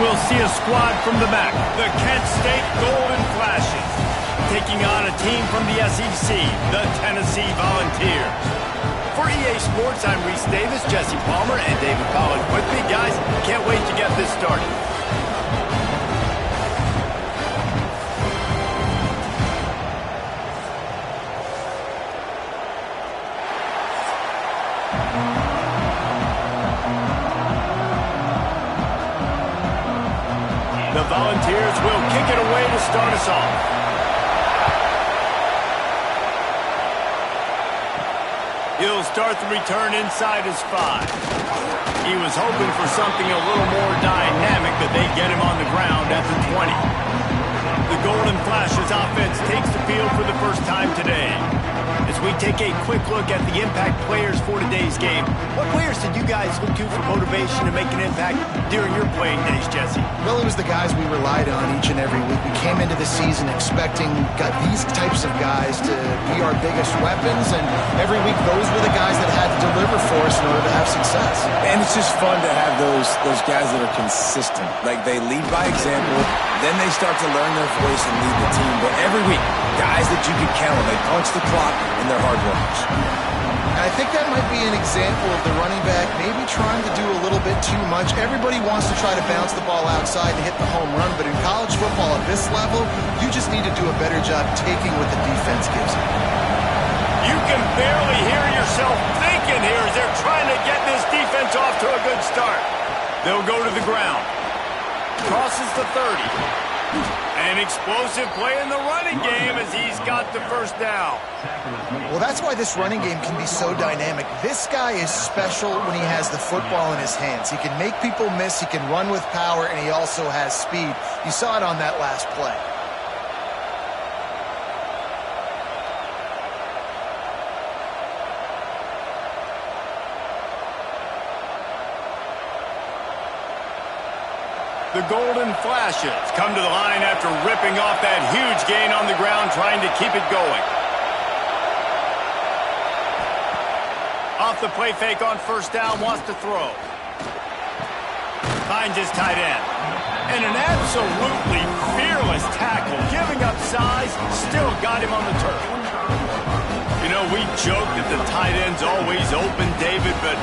we'll see a squad from the back. The Kent State Golden Flashes. Taking on a team from the SEC, the Tennessee Volunteers. For EA Sports, I'm Reese Davis, Jesse Palmer, and David Collins with me. Guys, can't wait to get this started. The Volunteers will kick it away to start us off. He'll start the return inside his 5. He was hoping for something a little more dynamic, but they get him on the ground at the 20. The Golden Flashes offense takes the field for the first time today. As we take a quick look at the impact players for today's game, what players did you guys look to for motivation to make an impact during your playing days, Jesse? Well, it was the guys we relied on each and every week. We came into the season expecting these types of guys to be our biggest weapons, and every week those were the guys that had to deliver for us in order to have success. And it's just fun to have those guys that are consistent. Like, they lead by example, then they start to learn their voice and lead the team. But every week, guys that you can count on, they punch the clock and they're hard workers. And I think that might be an example of the running back maybe trying to do a little bit too much. Everybody wants to try to bounce the ball outside and hit the home run, but in college football at this level, you just need to do a better job taking what the defense gives you. You can barely hear yourself thinking here as they're trying to get this defense off to a good start. They'll go to the ground. Crosses the 30. An explosive play in the running game as he's got the first down. Well, that's why this running game can be so dynamic. This guy is special when he has the football in his hands. He can make people miss, he can run with power, and he also has speed. You saw it on that last play. The Golden Flashes come to the line after ripping off that huge gain on the ground, trying to keep it going. Off the play fake on first down, wants to throw. Finds his tight end. And an absolutely fearless tackle, giving up size, still got him on the turf. You know, we joke that the tight end's always open, David, but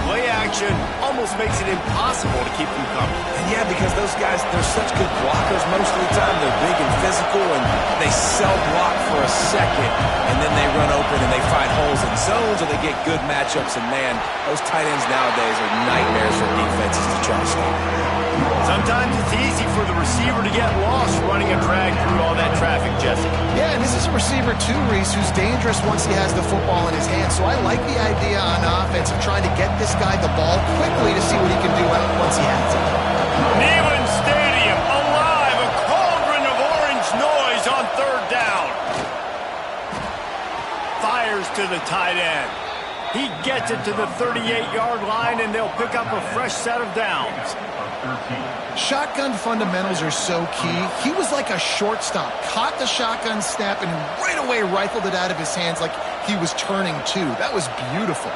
play action almost makes it impossible to keep them coming. And yeah, because those guys, they're such good blockers most of the time. They're big and physical, and they self-block for a second, and then they run open and they find holes in zones, or they get good matchups. And man, those tight ends nowadays are nightmares for defenses to try to stop. Sometimes it's easy for the receiver to get lost running a drag through all that traffic, Jesse. Yeah, and this is a receiver too, Reese, who's dangerous once he has the football in his hands. So I like the idea on offense of trying to get this guy the ball quickly to see what he can do once he has it. Neyland Stadium, alive, a cauldron of orange noise on third down. Fires to the tight end. He gets it to the 38-yard line, and they'll pick up a fresh set of downs. Shotgun fundamentals are so key. He was like a shortstop, caught the shotgun snap, and right away rifled it out of his hands like he was turning two. That was beautiful.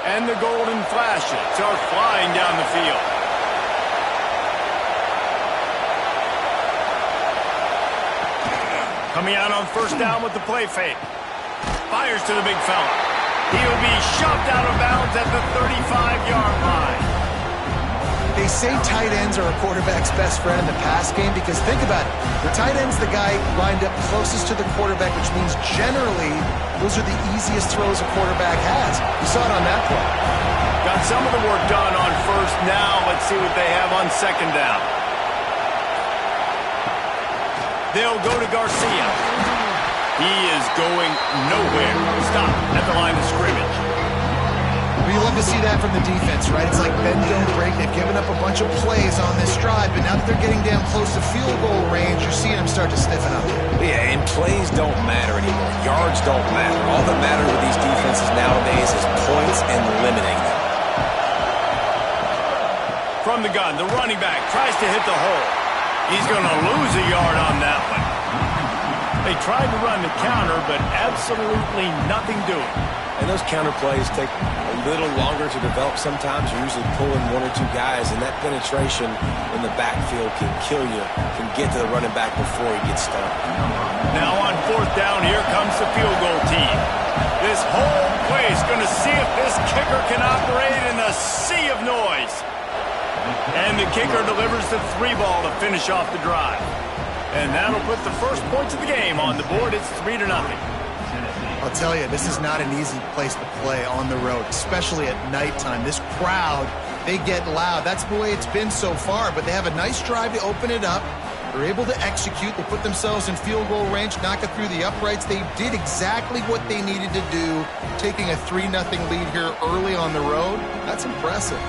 And the Golden Flashes are flying down the field. Coming out on first down with the play fake. Fires to the big fella. He'll be shoved out of bounds at the 35-yard line. They say tight ends are a quarterback's best friend in the pass game because think about it. The tight end's the guy lined up closest to the quarterback, which means generally those are the easiest throws a quarterback has. You saw it on that play. Got some of the work done on first. Now let's see what they have on second down. They'll go to Garcia. He is going nowhere. Stop at the line of scrimmage. We love to see that from the defense, right? It's like bend, don't break. They've given up a bunch of plays on this drive, but now that they're getting down close to field goal range, you're seeing them start to stiffen up. Yeah, and plays don't matter anymore. Yards don't matter. All that matters with these defenses nowadays is points and limiting them. From the gun, the running back tries to hit the hole. He's going to lose a yard on that one. They tried to run the counter, but absolutely nothing doing. And those counter plays take a little longer to develop sometimes. You're usually pulling one or two guys, and that penetration in the backfield can kill you, can get to the running back before he gets started. Now on fourth down, here comes the field goal team. This whole place going to see if this kicker can operate in a sea of noise. And the kicker delivers the 3-ball to finish off the drive. And that'll put the first points of the game on the board. It's 3-0. I'll tell you, this is not an easy place to play on the road, especially at nighttime. This crowd, they get loud. That's the way it's been so far, but they have a nice drive to open it up. They're able to execute. They put themselves in field goal range, knock it through the uprights. They did exactly what they needed to do, taking a 3-0 lead here early on the road. That's impressive.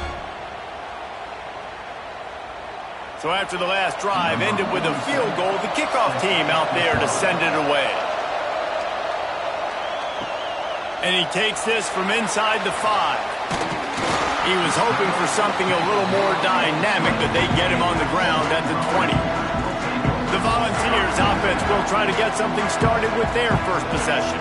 So after the last drive ended with a field goal, the kickoff team out there to send it away. And he takes this from inside the 5. He was hoping for something a little more dynamic, but they get him on the ground at the 20. The Volunteers offense will try to get something started with their first possession.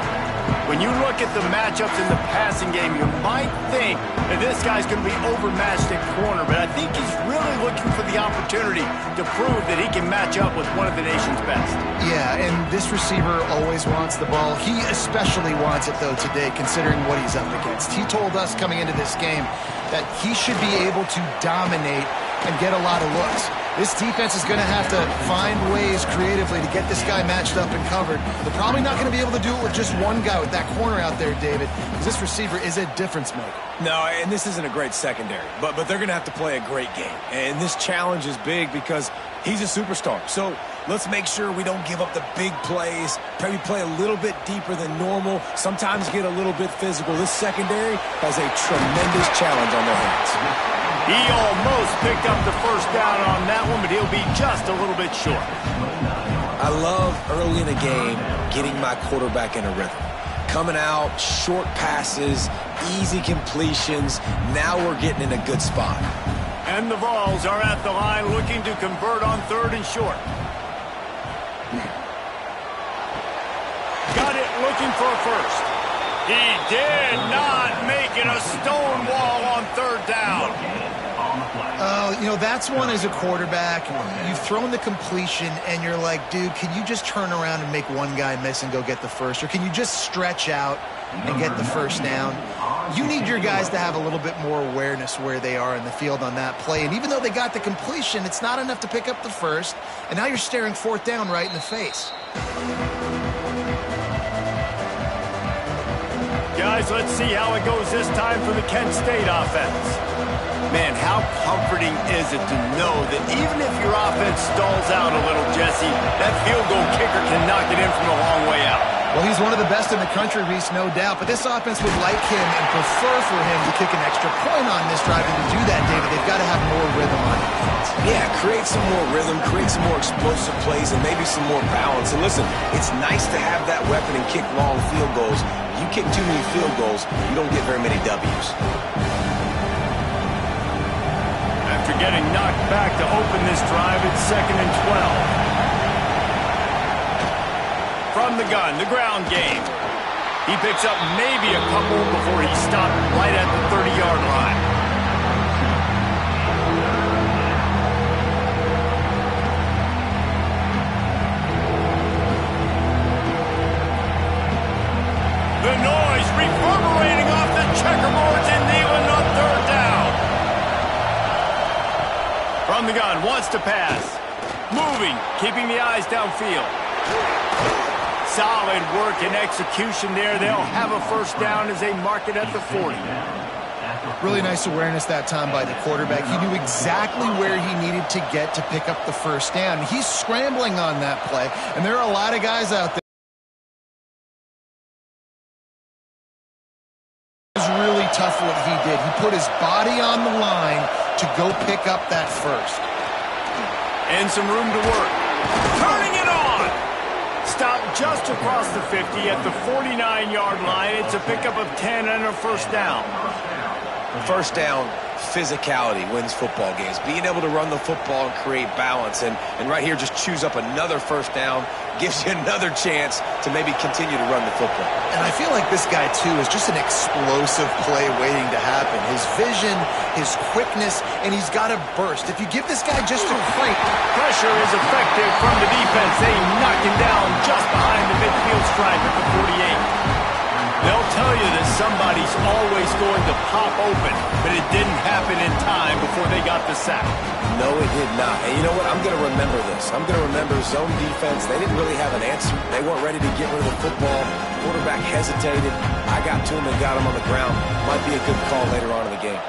When you look at the matchups in the passing game, you might think that this guy's going to be overmatched at corner, but I think he's really looking for the opportunity to prove that he can match up with one of the nation's best. Yeah, and this receiver always wants the ball. He especially wants it, though, today, considering what he's up against. He told us coming into this game that he should be able to dominate and get a lot of looks. This defense is going to have to find ways creatively to get this guy matched up and covered. They're probably not going to be able to do it with just one guy with that corner out there, David, because this receiver is a difference maker. No, and this isn't a great secondary, but they're going to have to play a great game. And this challenge is big because he's a superstar. So let's make sure we don't give up the big plays, maybe play a little bit deeper than normal, sometimes get a little bit physical. This secondary has a tremendous challenge on their hands. He almost picked up the first down on that one, but he'll be just a little bit short. I love early in a game getting my quarterback in a rhythm. Coming out, short passes, easy completions. Now we're getting in a good spot. And the Vols are at the line looking to convert on 3rd and short. Got it looking for a first. He did not make it a stone wall on 3rd down. You know, that's one as a quarterback. You've thrown the completion, and you're like, dude, can you just turn around and make one guy miss and go get the first? Or can you just stretch out and get the first down? You need your guys to have a little bit more awareness where they are in the field on that play. And even though they got the completion, it's not enough to pick up the first. And now you're staring 4th down right in the face. Guys, let's see how it goes this time for the Kent State offense. Man, how comforting is it to know that even if your offense stalls out a little, Jesse, that field goal kicker can knock it in from a long way out. Well, he's one of the best in the country, Reese, no doubt. But this offense would like him and prefer for him to kick an extra point on this drive. And to do that, David, they've got to have more rhythm on defense. Yeah, create some more rhythm, create some more explosive plays, and maybe some more balance. And listen, it's nice to have that weapon and kick long field goals. You kick too many field goals, you don't get very many W's. After getting knocked back to open this drive, it's 2nd and 12. From the gun, the ground game. He picks up maybe a couple before he stopped right at the 30-yard line. The noise reverberating off the checkerboards in Neyland on 3rd down. From the gun, wants to pass. Moving, keeping the eyes downfield. Solid work and execution there. They'll have a first down as they mark it at the 40. Really nice awareness that time by the quarterback. He knew exactly where he needed to get to pick up the first down. He's scrambling on that play, and there are a lot of guys out there. It was really tough what he did. He put his body on the line to go pick up that first. And some room to work. Turning it on! Stopped just across the 50 at the 49-yard line. It's a pickup of 10 and a first down. First down, physicality wins football games. Being able to run the football and create balance. And right here, just choose up another first down, gives you another chance to maybe continue to run the football. And I feel like this guy, too, is just an explosive play waiting to happen. His vision, his quickness, and he's got a burst. If you give this guy just a crank. Pressure is effective from the defense. They knock him down just behind the midfield stripe at the 48. They'll tell you that somebody's always going to pop open, but it didn't happen in time before they got the sack. No, it did not. And you know what? I'm going to remember this. I'm going to remember zone defense. They didn't really have an answer. They weren't ready to get rid of the football. Quarterback hesitated. I got to him and got him on the ground. Might be a good call later on in the game.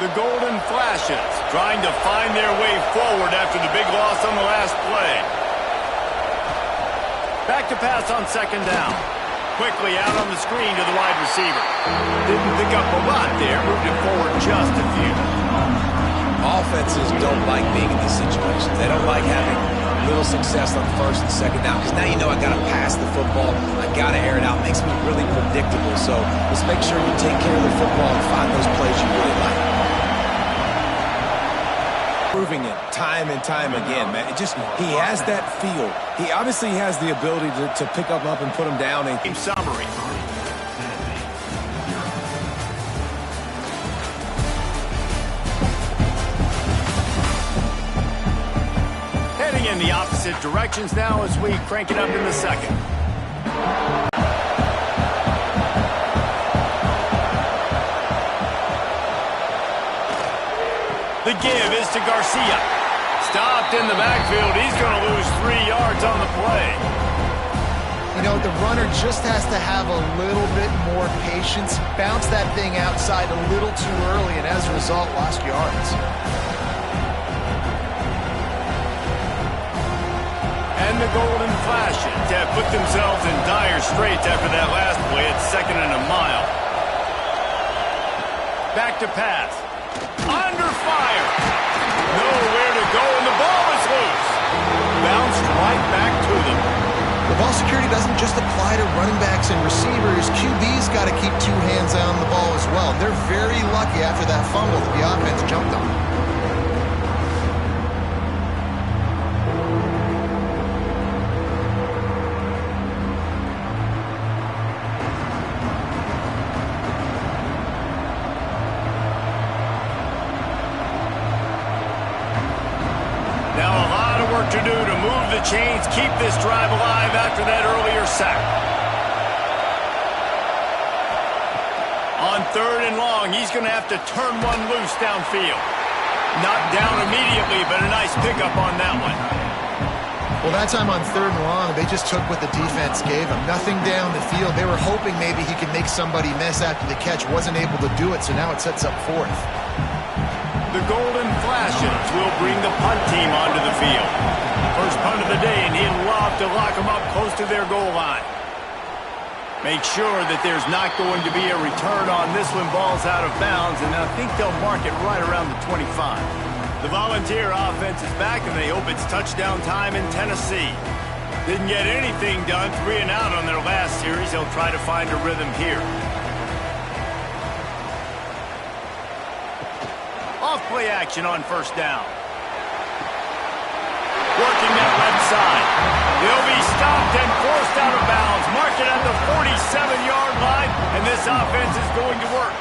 The Golden Flashes trying to find their way forward after the big loss on the last play. Back to pass on second down. Quickly out on the screen to the wide receiver. Didn't pick up a lot there. Moved it forward just a few. Offenses don't like being in these situations. They don't like having little success on first and second down because now you know I got to pass the football. I got to air it out. It makes me really predictable. So let's make sure you take care of the football and find those plays you really like. Proving it time and time again, man. He has that feel. He obviously has the ability to pick up and put him down. And summary. Heading in the opposite directions now as we crank it up in the second. The give is to Garcia. Stopped in the backfield. He's going to lose 3 yards on the play. You know, the runner just has to have a little bit more patience. Bounce that thing outside a little too early, and as a result, lost yards. And the Golden Flashes have put themselves in dire straits after that last play at 2nd and a mile. Back to pass. Under fire. Nowhere to go, and the ball is loose. Bounced right back to them. The ball security doesn't just apply to running backs and receivers. QB's got to keep 2 hands on the ball as well. They're very lucky after that fumble that the offense jumped on. To do to move the chains, keep this drive alive after that earlier sack. On 3rd and long, he's going to have to turn one loose downfield. Not down immediately, but a nice pickup on that one. Well, that time on 3rd and long, they just took what the defense gave him. Nothing down the field. They were hoping maybe he could make somebody miss after the catch. Wasn't able to do it, so now it sets up 4th. The Golden Flashes will bring the punt team onto the field. First punt of the day, and he'll lob to lock them up close to their goal line. Make sure that there's not going to be a return on this when ball's out of bounds, and I think they'll mark it right around the 25. The Volunteer offense is back, and they hope it's touchdown time in Tennessee. Didn't get anything done, 3 and out on their last series. They'll try to find a rhythm here. Off-play action on 1st down. Working that left side. They'll be stopped and forced out of bounds. Marked it at the 47-yard line, and this offense is going to work.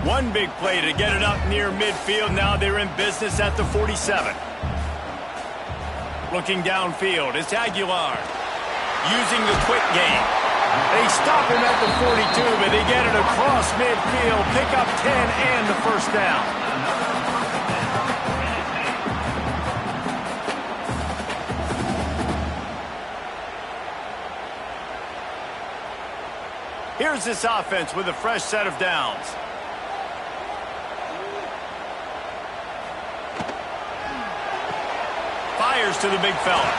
One big play to get it up near midfield. Now they're in business at the 47. Looking downfield, it's Aguilar. Using the quick game. They stop him at the 42, but they get it across midfield. Pick up 10 and the 1st down. Here's this offense with a fresh set of downs. Fires to the big fella.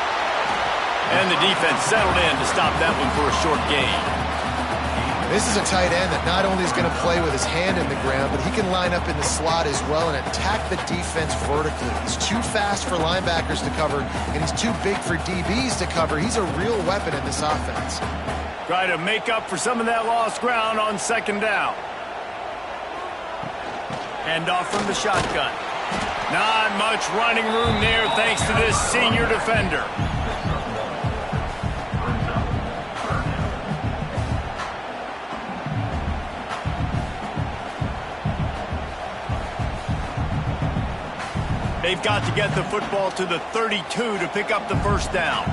And the defense settled in to stop that one for a short gain. This is a tight end that not only is going to play with his hand in the ground, but he can line up in the slot as well and attack the defense vertically. He's too fast for linebackers to cover, and he's too big for DBs to cover. He's a real weapon in this offense. Try to make up for some of that lost ground on second down. Hand off from the shotgun. Not much running room there thanks to this senior defender. They've got to get the football to the 32 to pick up the first down.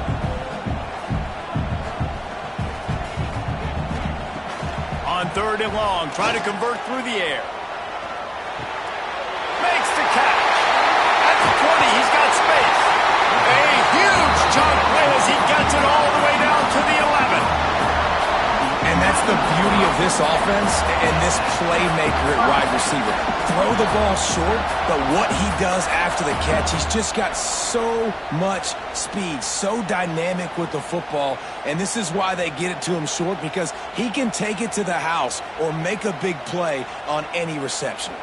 On third and long, try to convert through the air. Makes the catch. At the 20, he's got space. A huge chunk play as he gets it all the way down to the 11. And that's the beauty of this offense and this playmaker at wide receiver. Throw the ball short, but what he does after the catch, he's just got so much speed, so dynamic with the football, and this is why they get it to him short, because he can take it to the house or make a big play on any reception.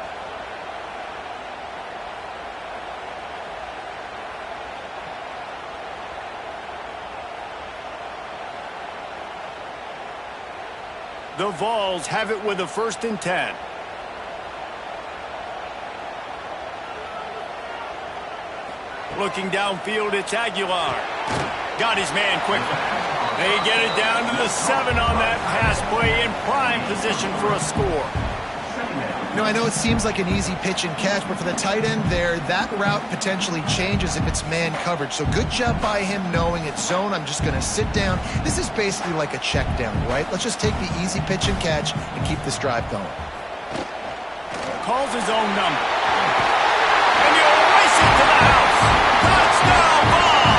The Vols have it with a 1st and 10. Looking downfield, it's Aguilar. Got his man quickly. They get it down to the 7 on that pass play in prime position for a score. You know, I know it seems like an easy pitch and catch, but for the tight end there, that route potentially changes if it's man coverage. So good job by him knowing it's zone. I'm just going to sit down. This is basically like a check down, right? Let's just take the easy pitch and catch and keep this drive going. Calls his own number. And you'll race it to the house. Touchdown ball!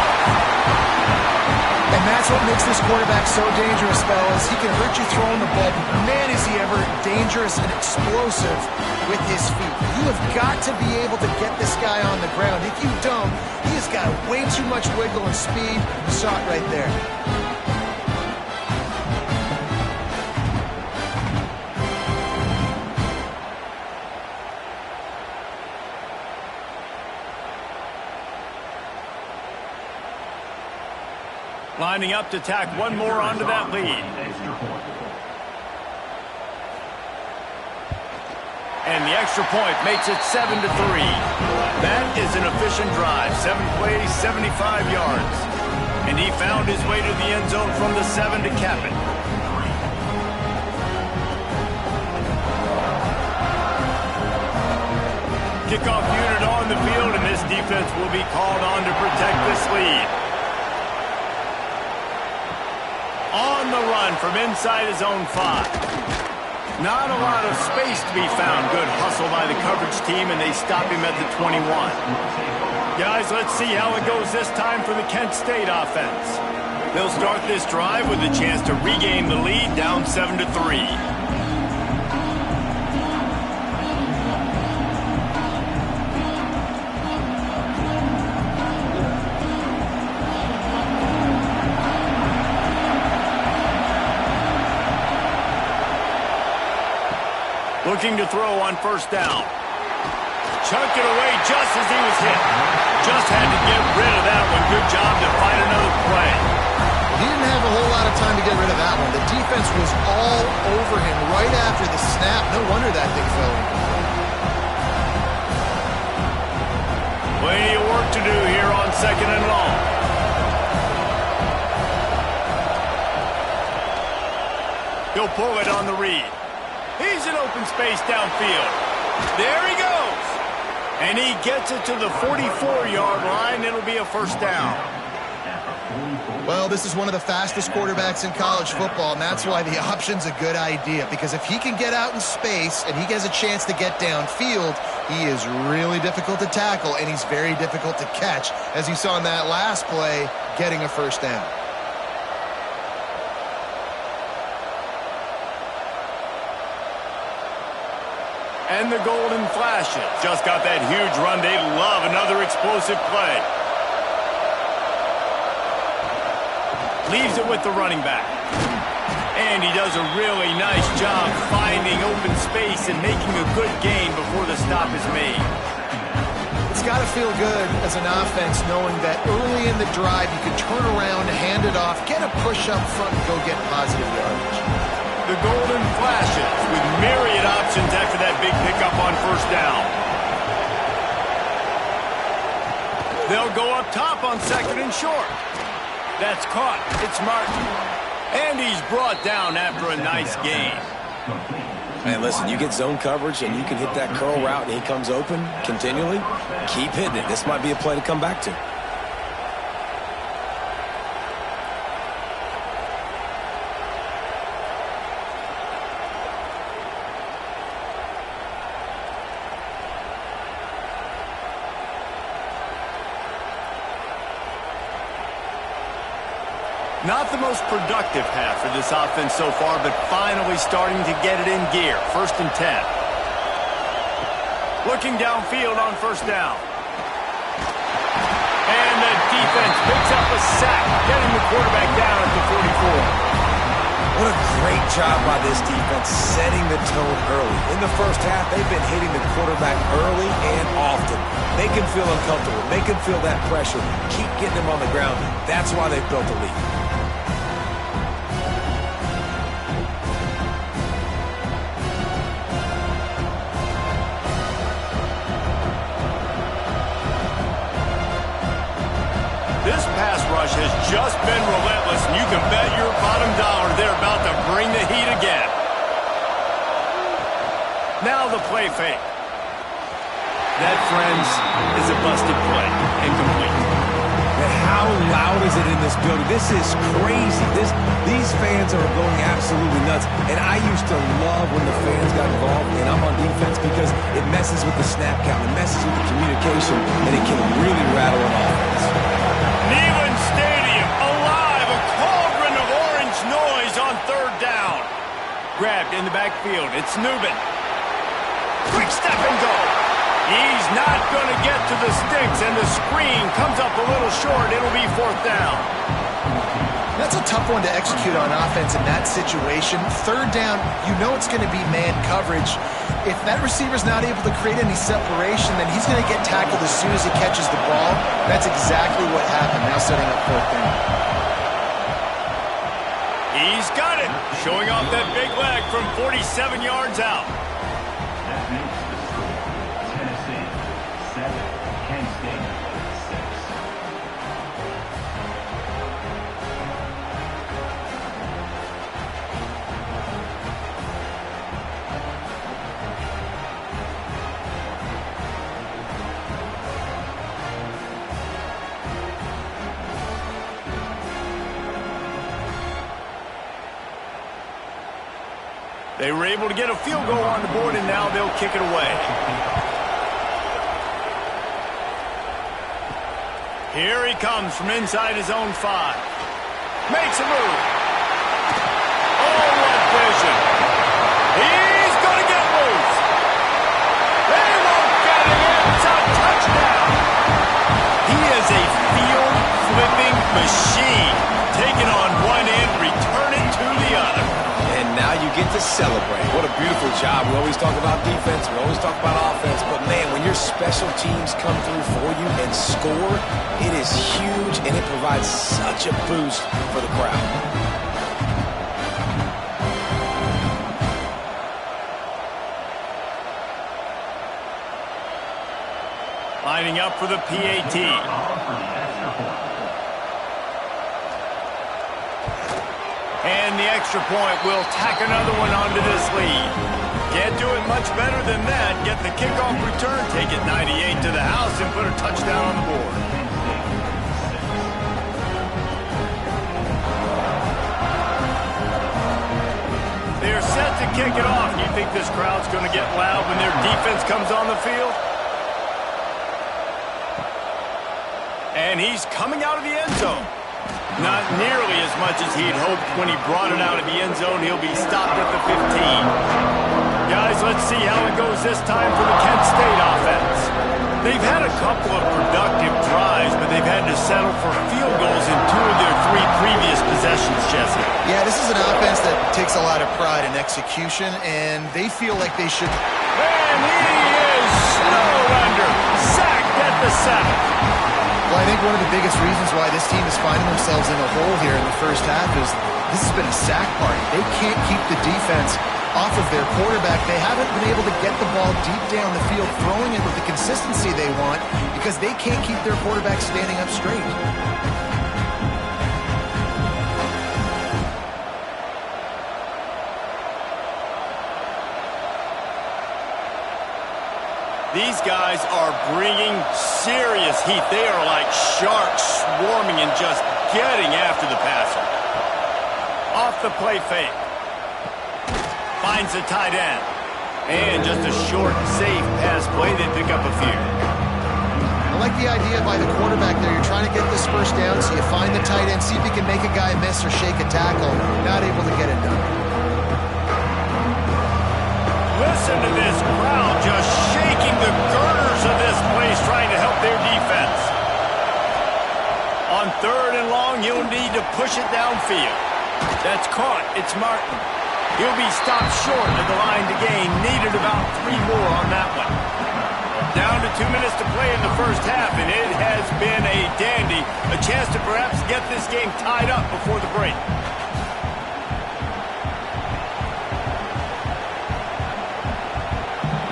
And that's what makes this quarterback so dangerous, fellas. He can hurt you throwing the ball, but man, is he ever dangerous and explosive with his feet. You have got to be able to get this guy on the ground. If you don't, he has got way too much wiggle and speed. You saw it right there. Lining up to tack one more onto that lead. And the extra point makes it 7-3. That is an efficient drive. 7 plays, 75 yards. And he found his way to the end zone from the 7 to cap it. Kickoff unit on the field, and this defense will be called on to protect this lead. On the run from inside his own 5. Not a lot of space to be found. Good hustle by the coverage team, and they stop him at the 21. Guys, let's see how it goes this time for the Kent State offense. They'll start this drive with a chance to regain the lead, down 7-3. Looking to throw on first down. Chunked it away just as he was hit. Just had to get rid of that one. Good job to find another play. He didn't have a whole lot of time to get rid of that one. The defense was all over him right after the snap. No wonder that thing fell in. Plenty of work to do here on 2nd and long. He'll pull it on the read. He's in open space downfield. There he goes. And he gets it to the 44-yard line. It'll be a first down. Well, this is one of the fastest quarterbacks in college football, and that's why the option's a good idea. Because if he can get out in space and he has a chance to get downfield, he is really difficult to tackle, and he's very difficult to catch. As you saw in that last play, getting a first down. And the golden flashes. Just got that huge run. They love another explosive play. Leaves it with the running back. And he does a really nice job finding open space and making a good gain before the stop is made. It's got to feel good as an offense knowing that early in the drive you can turn around, hand it off, get a push up front, and go get positive yardage. The golden flashes with myriad options after that big pickup on first down. They'll go up top on second and short. That's caught. It's Martin. And he's brought down after a nice gain. Man, listen, you get zone coverage and you can hit that curl route and he comes open continually, keep hitting it. This might be a play to come back to. Not the most productive half for this offense so far, but finally starting to get it in gear. 1st and 10. Looking downfield on first down. And the defense picks up a sack, getting the quarterback down at the 44. What a great job by this defense setting the tone early. In the first half, they've been hitting the quarterback early and often. Make him feel uncomfortable. Make him feel that pressure. Keep getting him on the ground. That's why they've built the lead. This pass rush has just been relentless, and you can bet your bottom dollar they're about to bring the heat again. Now the play fake. That, friends, is a busted play. Incomplete. And how loud is it in this building? This is crazy. These fans are going absolutely nuts. And I used to love when the fans got involved, and I'm on defense because it messes with the snap count, it messes with the communication, and it can really rattle an offense. Neyland Stadium, alive, a cauldron of orange noise on 3rd down. Grabbed in the backfield, it's Newman. Quick step and go. He's not going to get to the sticks, and the screen comes up a little short. It'll be 4th down. That's a tough one to execute on offense in that situation. 3rd down, you know it's going to be man coverage. If that receiver's not able to create any separation, then he's going to get tackled as soon as he catches the ball. That's exactly what happened. Now setting up 4th down. He's got it. Showing off that big leg from 47 yards out. That makes the score Tennessee 7, Kent State 6. They were able to get a field goal on the board, and now they'll kick it away. Here he comes from inside his own 5. Makes a move. Oh, what vision. He's going to get loose. They won't get it in. It's a touchdown. He is a field-flipping machine. Taking on one end, return it to the other. And now you get to celebrate. What a beautiful job. We always talk about defense. We always talk about offense. But, man, when your special teams come through for you and score, it is huge, and it provides such a boost for the crowd. Lining up for the PAT. And the extra point will tack another one onto this lead. Can't do it much better than that. Get the kickoff return, take it 98 to the house, and put a touchdown on the board. They're set to kick it off. You think this crowd's going to get loud when their defense comes on the field? And he's coming out of the end zone. Not nearly as much as he'd hoped when he brought it out of the end zone. He'll be stopped at the 15. Guys, let's see how it goes this time for the Kent State offense. They've had a couple of productive drives, but they've had to settle for field goals in 2 of their 3 previous possessions, Jesse. Yeah, this is an offense that takes a lot of pride in execution, and they feel like they should... And he is snowed under, sacked at the 7th. Well, I think one of the biggest reasons why this team is finding themselves in a hole here in the first half is this has been a sack party. They can't keep the defense off of their quarterback. They haven't been able to get the ball deep down the field, throwing it with the consistency they want because they can't keep their quarterback standing up straight. These guys are bringing serious heat. They are like sharks swarming and just getting after the passer. Off the play fake. Finds the tight end. And just a short, safe pass play. They pick up a few. I like the idea by the quarterback there. You're trying to get this first down, so you find the tight end, see if you can make a guy miss or shake a tackle. Not able to get it done. Listen to this crowd just shaking the girders of this place, trying to help their defense. On 3rd and long, you'll need to push it downfield. That's caught. It's Martin. He'll be stopped short of the line to gain. Needed about 3 more on that one. Down to 2 minutes to play in the first half, and it has been a dandy. A chance to perhaps get this game tied up before the break.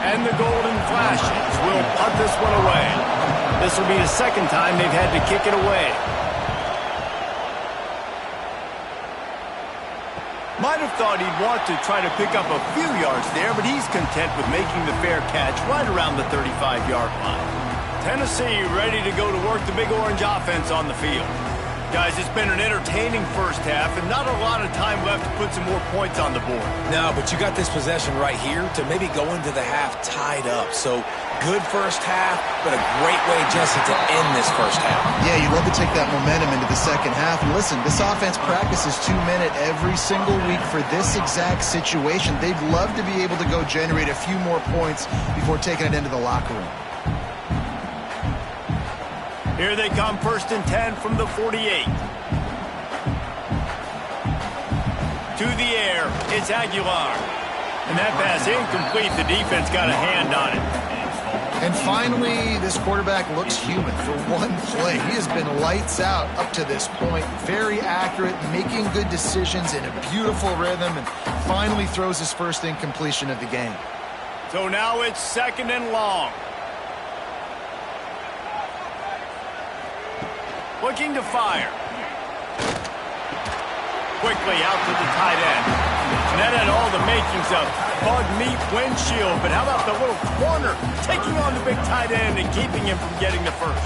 And the golden flashes will punt this one away. This will be the 2nd time they've had to kick it away. Might have thought he'd want to try to pick up a few yards there, but he's content with making the fair catch right around the 35-yard line. Tennessee ready to go to work the Big Orange offense on the field. Guys, it's been an entertaining first half and not a lot of time left to put some more points on the board. No, but you got this possession right here to maybe go into the half tied up. So good first half, but a great way, Jesse, to end this first half. Yeah, you'd love to take that momentum into the second half. And listen, this offense practices 2-minute every single week for this exact situation. They'd love to be able to go generate a few more points before taking it into the locker room. Here they come, 1st and 10 from the 48. To the air, it's Aguilar. And that pass incomplete. The defense got a hand on it. And finally, this quarterback looks human for one play. He has been lights out up to this point. Very accurate, making good decisions in a beautiful rhythm, and finally throws his first incompletion of the game. So now it's 2nd and long. Looking to fire. Quickly out to the tight end. And that had all the makings of bug meat windshield. But how about the little corner taking on the big tight end and keeping him from getting the first?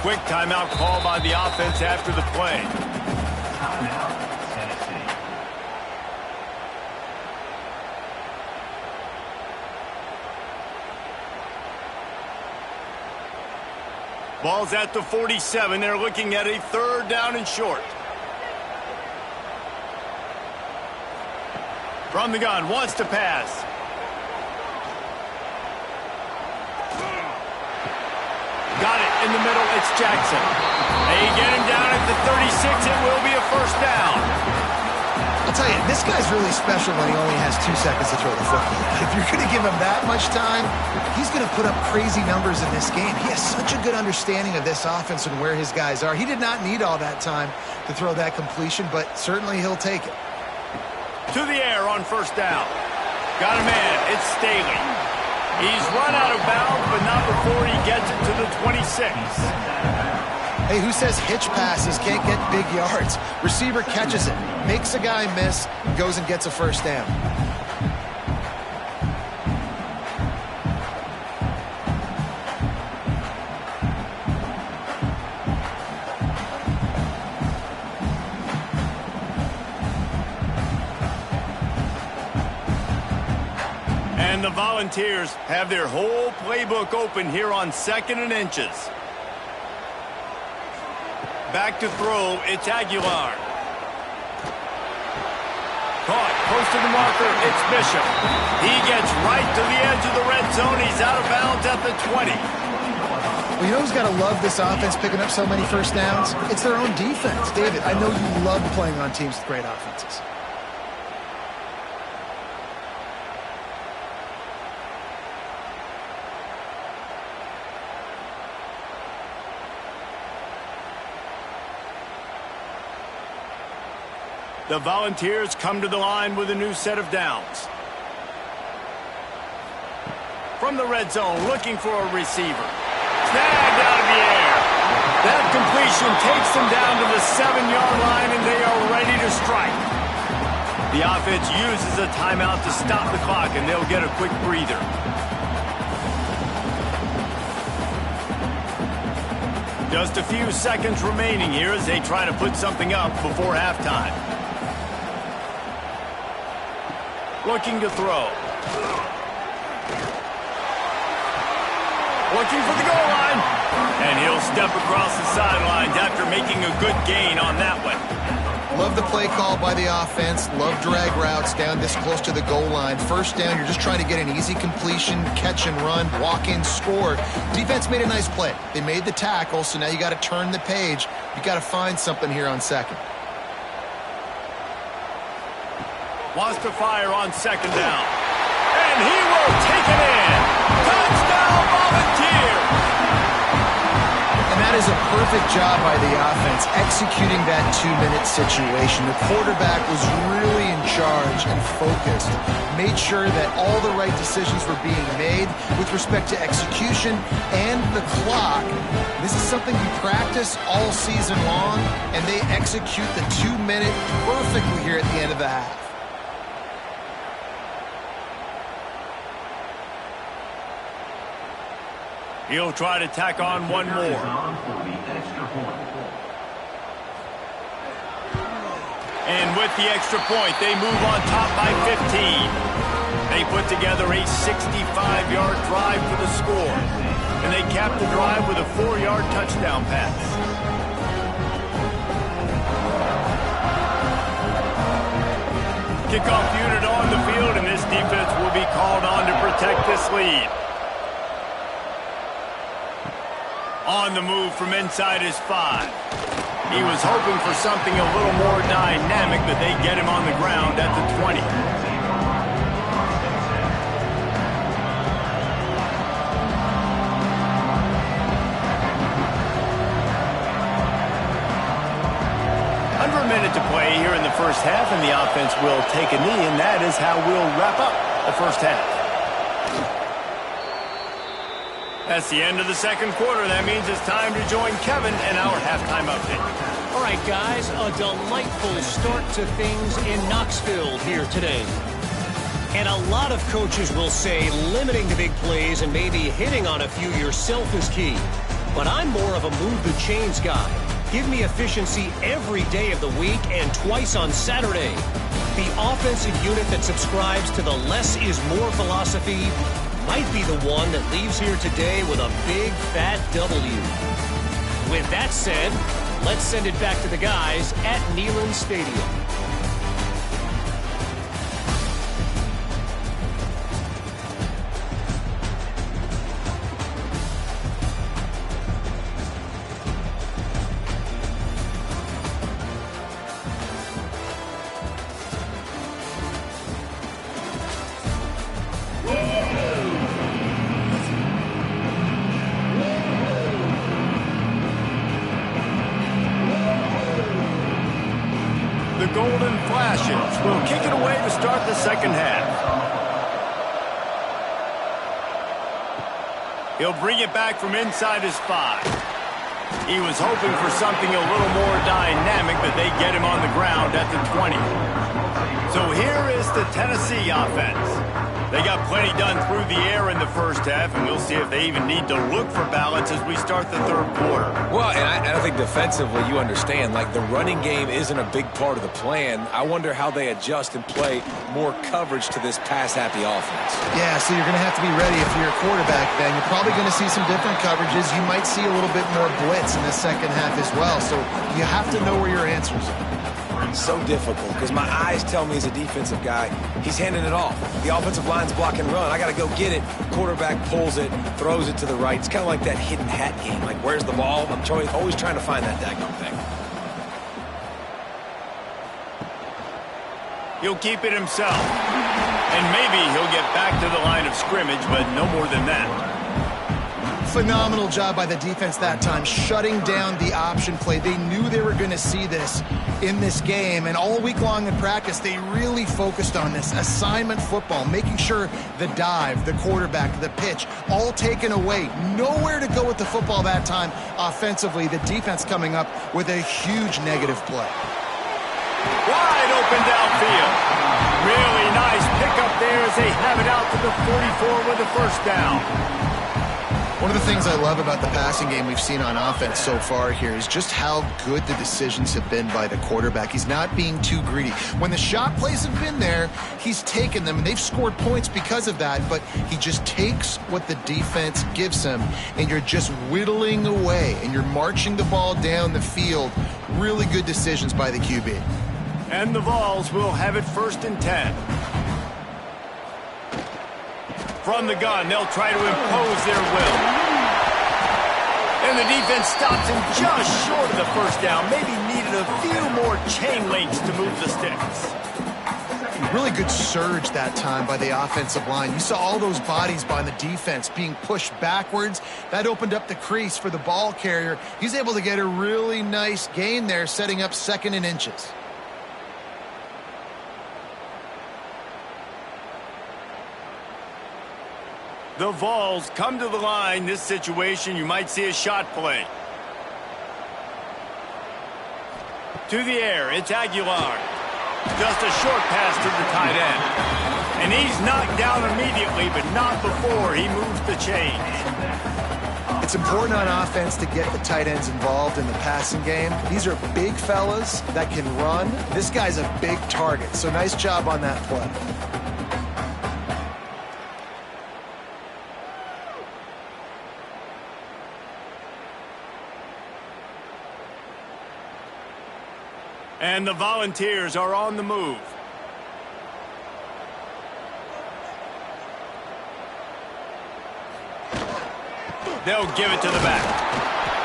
Quick timeout call by the offense after the play. Timeout, Tennessee. Ball's at the 47. They're looking at a 3rd down and short. From the gun, wants to pass. Got it in the middle. It's Jackson. They get him down at the 36. It will be a 1st down. I'll tell you, this guy's really special when he only has 2 seconds to throw the football. If you're going to give him that much time, he's going to put up crazy numbers in this game. He has such a good understanding of this offense and where his guys are. He did not need all that time to throw that completion, but certainly he'll take it. To the air on 1st down. Got a man. It's Staley. He's run out of bounds, but not before he gets it to the 26. Hey, who says hitch passes can't get big yards? Receiver catches it, makes a guy miss, goes and gets a 1st down. And the Volunteers have their whole playbook open here on 2nd and inches. Back to throw, it's Aguilar. Caught, close to the marker. It's Bishop. He gets right to the edge of the red zone. He's out of bounds at the 20. Well, you know who's got to love this offense picking up so many first downs? It's their own defense. David, I know you love playing on teams with great offenses. The Volunteers come to the line with a new set of downs. From the red zone, looking for a receiver. Snagged out of the air. That completion takes them down to the 7-yard line, and they are ready to strike. The offense uses a timeout to stop the clock, and they'll get a quick breather. Just a few seconds remaining here as they try to put something up before halftime. Looking to throw. Looking for the goal line. And he'll step across the sidelines after making a good gain on that one. Love the play call by the offense. Love drag routes down this close to the goal line. First down, you're just trying to get an easy completion, catch and run, walk in, score. Defense made a nice play. They made the tackle, so now you got to turn the page. You got to find something here on second. Wants to fire on second down. And he will take it in. Touchdown, Volunteers! And that is a perfect job by the offense, executing that 2-minute situation. The quarterback was really in charge and focused. Made sure that all the right decisions were being made with respect to execution and the clock. This is something we practice all season long, and they execute the 2-minute perfectly here at the end of the half. He'll try to tack on one more. And with the extra point, they move on top by 15. They put together a 65-yard drive for the score. And they cap the drive with a 4-yard touchdown pass. Kickoff unit on the field, and this defense will be called on to protect this lead. On the move from inside his 5. He was hoping for something a little more dynamic, but they get him on the ground at the 20. Under a minute to play here in the first half, and the offense will take a knee, and that is how we'll wrap up the first half. That's the end of the second quarter. That means it's time to join Kevin in our halftime update. All right, guys, a delightful start to things in Knoxville here today. And a lot of coaches will say limiting the big plays and maybe hitting on a few yourself is key. But I'm more of a move the chains guy. Give me efficiency every day of the week and twice on Saturday. The offensive unit that subscribes to the less is more philosophy might be the one that leaves here today with a big, fat W. With that said, let's send it back to the guys at Neyland Stadium. The Golden Flashes will kick it away to start the second half. He'll bring it back from inside his 5. He was hoping for something a little more dynamic, but they get him on the ground at the 20. So here is the Tennessee offense. They got plenty done through the air in the first half, and we'll see if they even need to look for balance as we start the third quarter. Well, and I think defensively you understand, like the running game isn't a big part of the plan. I wonder how they adjust and play more coverage to this pass-happy offense. Yeah, so you're going to have to be ready if you're a quarterback then. You're probably going to see some different coverages. You might see a little bit more blitz in the second half as well, so you have to know where your answers are. So difficult because my eyes tell me as a defensive guy, he's handing it off. The offensive line's block and run. I got to go get it. Quarterback pulls it, throws it to the right. It's kind of like that hidden hat game. Like, where's the ball? I'm always trying to find that daggone thing. He'll keep it himself. And maybe he'll get back to the line of scrimmage, but no more than that. Phenomenal job by the defense that time, shutting down the option play. They knew they were going to see this in this game, and all week long in practice, they really focused on this assignment football, making sure the dive, the quarterback, the pitch, all taken away. Nowhere to go with the football that time offensively. The defense coming up with a huge negative play. Wide open downfield. Really nice pickup there as they have it out to the 44 with a first down. One of the things I love about the passing game we've seen on offense so far here is just how good the decisions have been by the quarterback. He's not being too greedy. When the shot plays have been there, he's taken them, and they've scored points because of that, but he just takes what the defense gives him, and you're just whittling away, and you're marching the ball down the field. Really good decisions by the QB. And the Vols will have it 1st and 10. From the gun, they'll try to impose their will. And the defense stops him just short of the first down. Maybe needed a few more chain links to move the sticks. Really good surge that time by the offensive line. You saw all those bodies by the defense being pushed backwards. That opened up the crease for the ball carrier. He's able to get a really nice gain there, setting up 2nd and inches. The Vols come to the line. This situation, you might see a shot play. To the air, it's Aguilar. Just a short pass to the tight end. And he's knocked down immediately, but not before he moves the chains. It's important on offense to get the tight ends involved in the passing game. These are big fellas that can run. This guy's a big target, so nice job on that play. And the Volunteers are on the move. They'll give it to the back.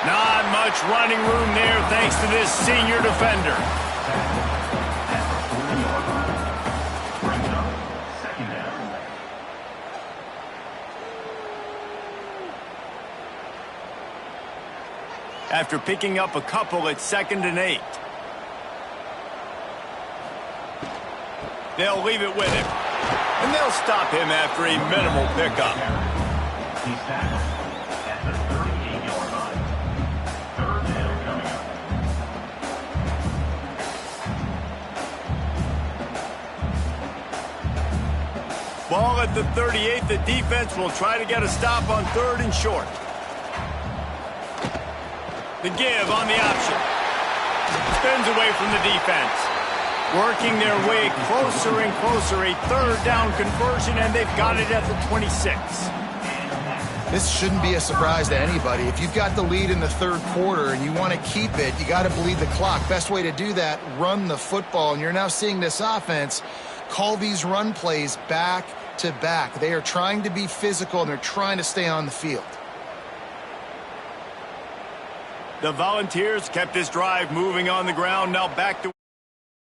Not much running room there thanks to this senior defender. After picking up a couple, it's 2nd and 8. They'll leave it with him. And they'll stop him after a minimal pickup. He's tackled at the 38-yard line. 3rd down coming up. Ball at the 38. The defense will try to get a stop on 3rd and short. The give on the option. Spins away from the defense. Working their way closer and closer. A 3rd down conversion, and they've got it at the 26. This shouldn't be a surprise to anybody. If you've got the lead in the 3rd quarter and you want to keep it, you got to bleed the clock. Best way to do that, run the football. And you're now seeing this offense call these run plays back to back. They are trying to be physical, and they're trying to stay on the field. The Volunteers kept this drive moving on the ground. Now back to